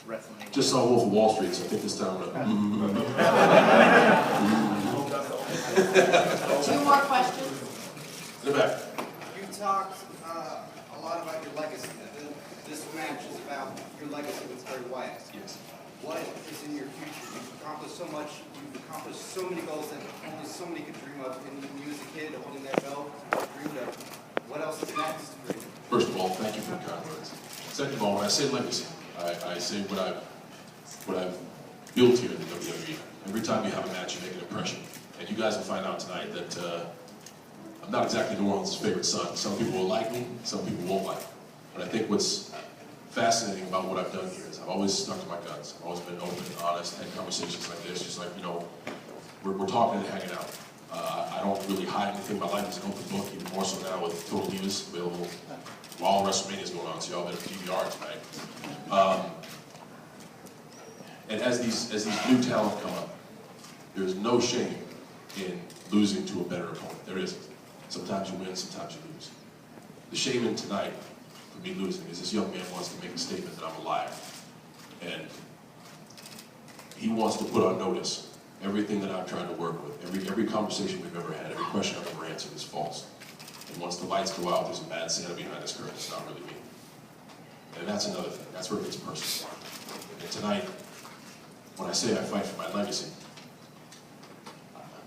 WrestleMania. Just saw Wolf of Wall Street, so I think this time we're Two more questions. In the back. You talked a lot about your legacy. This match is about your legacy with Bray Wyatt. Yes. What is in your future? You've accomplished so much. You've accomplished so many goals that only so many could dream of. And when you as a kid holding that belt, dreamed of. What else is next for you? First of all, thank you for the kind words. Second of all, when I say legacy, I say what I've built here in the WWE. Every time you have a match, you make an impression. And you guys will find out tonight that I'm not exactly New Orleans' favorite son. Some people will like me, some people won't like me. But I think what's fascinating about what I've done here is I've always stuck to my guns. I've always been open and honest, had conversations like this, just like, you know, we're talking and hanging out. I don't really hide anything. My life is an open book, even more so now with Total Divas available while WrestleMania is going on, so y'all better DVR tonight. And as these new talent come up, there's no shame in losing to a better opponent. There isn't. Sometimes you win, sometimes you lose. The shame in tonight, for me losing, is this young man wants to make a statement that I'm a liar. And he wants to put on notice everything that I've tried to work with, every conversation we've ever had, every question I've ever answered is false. And once the lights go out, there's a mad Santa behind this curtain. It's not really me. And that's another thing. That's where it gets personal. And tonight, when I say I fight for my legacy,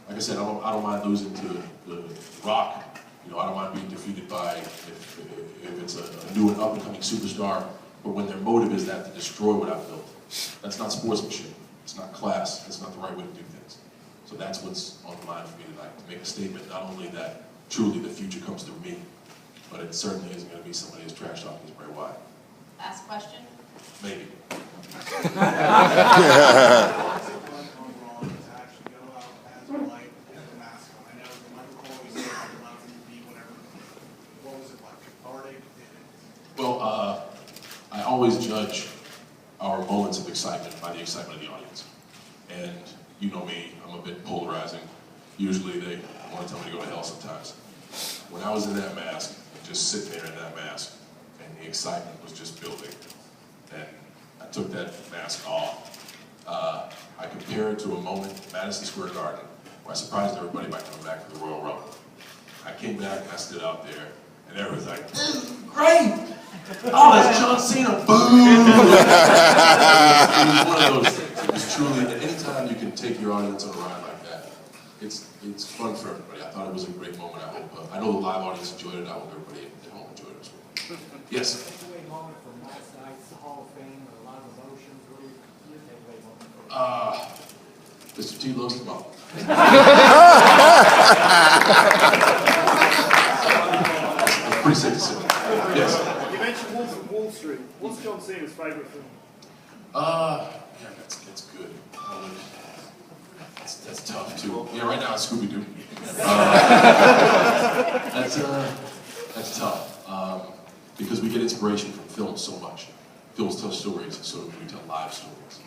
like I said, I don't mind losing to the Rock. You know, I don't mind being defeated by if it's a new and up-and-coming superstar. But when their motive is that to destroy what I've built, that's not sportsmanship. It's not class. That's not the right way to do things. So that's what's on the line for me tonight, to make a statement not only that truly the future comes through me, but it certainly isn't going to be somebody as trash talking as Bray Wyatt. Last question. Maybe. Well, I always judge our moments of excitement by the excitement of the audience. And you know me, I'm a bit polarizing. Usually they want to tell me to go to hell sometimes. When I was in that mask, just sitting there in that mask, and the excitement was just building, and I took that mask off. I compare it to a moment in Madison Square Garden where I surprised everybody by coming back for the Royal Rumble. I came back and I stood out there, and everyone's like, great! Oh, that's John Cena, boom! It was one of those things. It was truly, and anytime you can take your audience on a ride like that, it's fun for everybody. I thought it was a great moment. I know the live audience enjoyed it. I hope everybody at home enjoyed it as well. Yes? Takeaway moment from last night's Hall of Fame with a lot of emotions. What do you takeaway moment? Mr. T loves them all. It's pretty safe to say. Yes? You mentioned Wolf of Wall Street. What's John Cena's favourite film? Yeah, that's good. That's tough too. Yeah, right now it's Scooby-Doo. That's tough. Because we get inspiration from films so much. Films tell stories, so do we tell live stories.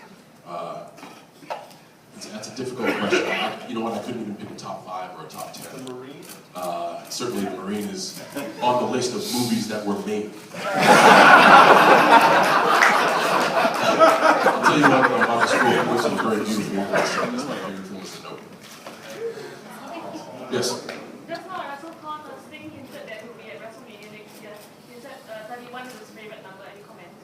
That's a difficult question. You know what, I couldn't even pick a top 5 or a top 10. The Marine? Certainly The Marine is on the list of movies that were made. I'll tell you what, though, about the school, it was a very beautiful movie. That's my favorite film is The Note. Yes? Just now, I also caught Sting hinted that he'll be at WrestleMania next year. He said 31 is his favorite number. Any comments?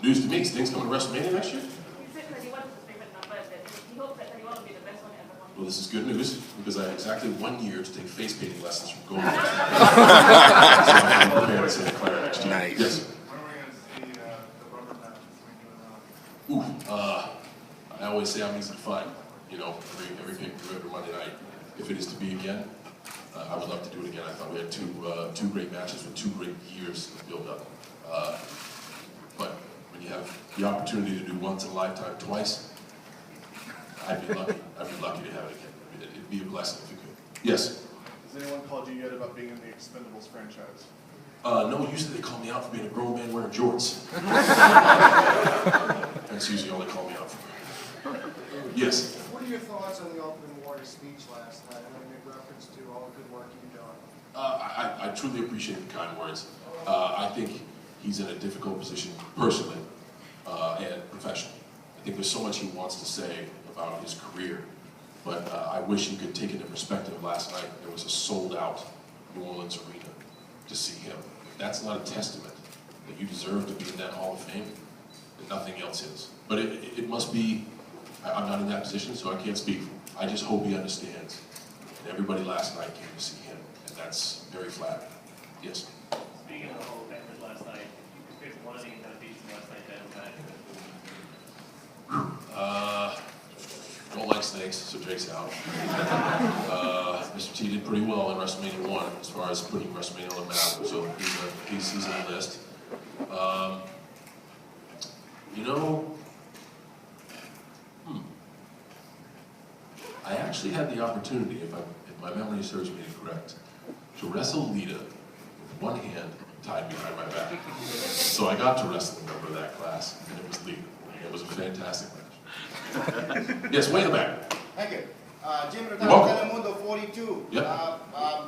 News to me, Sting's coming to WrestleMania next year? He said 31 is his favorite number, and that he hopes that 31 will be the best one ever. Well, this is good news, because I have exactly 1 year to take face painting lessons from Goldie. So I'm prepared to Santa Clara next year. Nice. Yes? When are we going to see the rubber match between you and Rock? I always say I'm easy to find. You know, every pay-per-view, every Monday night. If it is to be again, I would love to do it again. I thought we had two great matches with 2 great years of build-up. But when you have the opportunity to do once in a lifetime twice, I'd be lucky. I'd be lucky to have it again. It'd be a blessing if you could. Yes? Has anyone called you yet about being in the Expendables franchise? No, usually they call me out for being a grown man wearing jorts. That's usually all they call me out for. Yes? What are your thoughts on the Ultimate Warrior speech last night? I made reference to all the good work you've done. I truly appreciate the kind words. I think he's in a difficult position personally and professionally. I think there's so much he wants to say about his career, but I wish he could take into perspective last night. There was a sold-out New Orleans arena to see him. If that's not a testament that you deserve to be in that Hall of Fame, then nothing else is. But it must be, I'm not in that position, so I can't speak for him. I just hope he understands. And everybody last night came to see him, and that's very flattering. Yes? Speaking of the Hall of Famers last night, if you could pick one of the inductees from last night, Don't like snakes, so Jake's out. Mr. T did pretty well in WrestleMania 1 as far as putting WrestleMania on the map, so he's on the list. You know, I actually had the opportunity, if my memory serves me correct, to wrestle Lita with one hand tied behind my back. So I got to wrestle a member of that class, and it was Lita. It was a fantastic match. Yes, way in the back. Thank you. Jim You're welcome. Telemundo 42. Yep.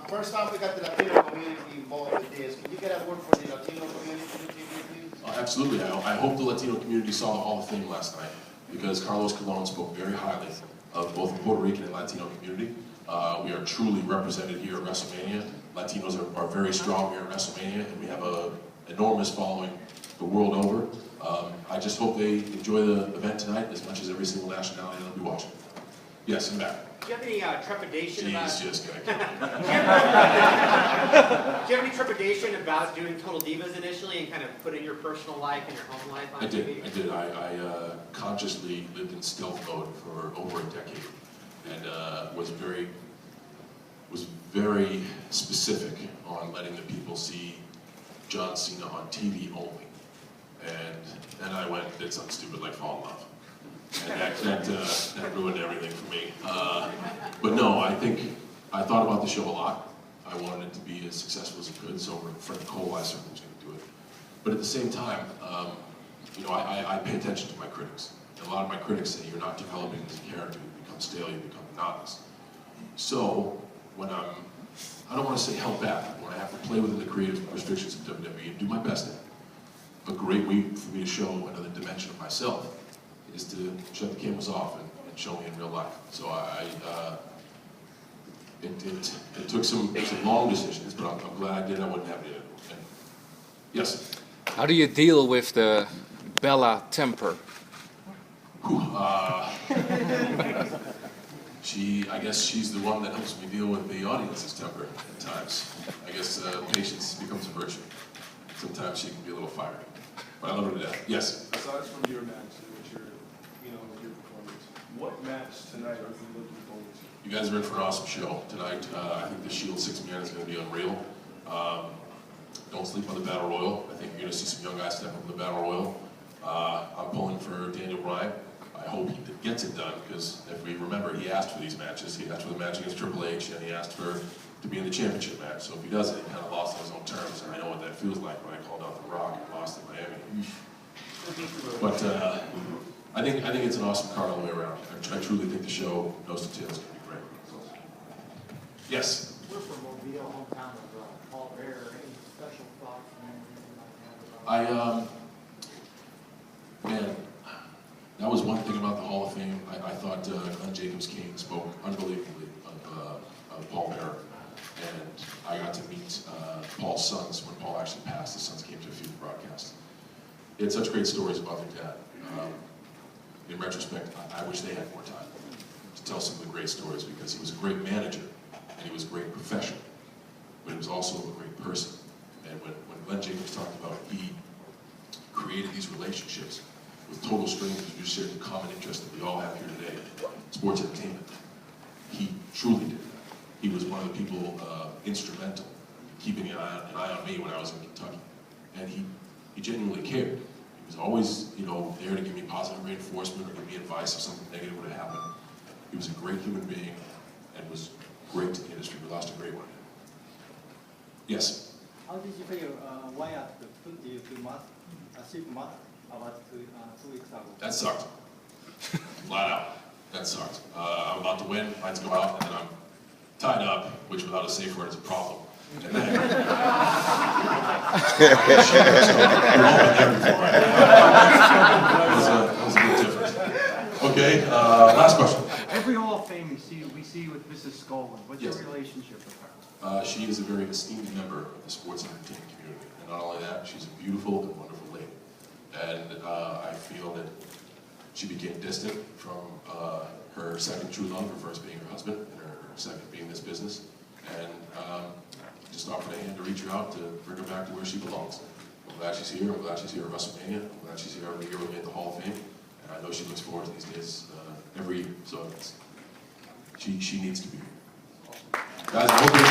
First time we got the Latino community involved with this. Can you get a word for the Latino community, please? Absolutely. I hope the Latino community saw the Hall of Fame last night, because Carlos Colon spoke very highly of both the Puerto Rican and Latino community. We are truly represented here at WrestleMania. Latinos are very strong here at WrestleMania, and we have an enormous following the world over. I just hope they enjoy the event tonight as much as every single nationality that'll be watching. Yes, in the back. Do you have any trepidation about? Jeez, just kidding. Do you have any trepidation about doing Total Divas initially and kind of putting your personal life and your home life on TV? I did. I consciously lived in stealth mode for over a decade, and was very specific on letting the people see John Cena on TV only. And then I went and did something stupid like fall in love. And that ruined everything for me. But no, I thought about the show a lot. I wanted it to be as successful as it could, so for Nicole, I certainly was going to do it. But at the same time, you know, I pay attention to my critics. And a lot of my critics say you're not developing as a character, you become stale, you become monotonous. So when I don't want to say held back, when I have to play within the creative restrictions of WWE and do my best at it. A great way for me to show another dimension of myself is to shut the cameras off and show me in real life. So it took some long decisions, but I'm glad I did. I wouldn't have it. And yes? How do you deal with the Bella temper? I guess she's the one that helps me deal with the audience's temper at times. I guess patience becomes a virtue. Sometimes she can be a little fiery, but I love her to death. Yes? Aside from your match and what your performance, what match tonight are you looking forward to? You guys are in for an awesome show tonight. I think the Shield 6-man is going to be unreal. Don't sleep on the Battle Royal. I think you're going to see some young guys step up in the Battle Royal. I'm pulling for Daniel Bryan. I hope he gets it done, because if we remember, he asked for these matches. He asked for the match against Triple H, and he asked to be in the championship match. So if he does it, he kind of lost on his own terms, and I know what that feels like when I called out The Rock and lost in Miami. But I think it's an awesome card all the way around. I truly think the show, nose to tail, is going to be great. Yes? We're from Mobile, hometown of Paul Bear. Any special thoughts and anything like that about Man, that was one thing about the Hall of Fame. I thought Glenn Jacobs-King spoke unbelievably of Paul Bearer. And I got to meet Paul's sons when Paul actually passed. His sons came to a few broadcasts. He had such great stories about their dad. In retrospect, I wish they had more time to tell some of the great stories, because he was a great manager and he was a great professional, but he was also a great person. And when Glenn Jacobs talked about he created these relationships with total strangers who shared the common interest that we all have here today, sports entertainment, he truly did that. He was one of the people instrumental in keeping an eye on me when I was in Kentucky. And he genuinely cared. He was always, there to give me positive reinforcement or give me advice if something negative would have happened. He was a great human being and was great to the industry. We lost a great one. Yes? How did you feel Wyatt put you to ship mat about 2 weeks ago? That sucked. Flat out. That sucked. I'm about to win, lights go out, and then I'm tied up, which without a safe word is a problem. And then, that was a bit different. Okay, last question. Every Hall of Fame we see with Mrs. Skolin. What's Yes. your relationship with her? She is a very esteemed member of the sports and entertainment community. And not only that, she's a beautiful and wonderful lady. And I feel that she became distant from her second true love, her first being her husband, and her second being this business. And just offered a hand to reach her out to bring her back to where she belongs. I'm glad she's here. I'm glad she's here at WrestleMania. I'm glad she's here every year with me at the Hall of Fame. And I know she looks forward to these days every year. So she needs to be here. Guys, I hope you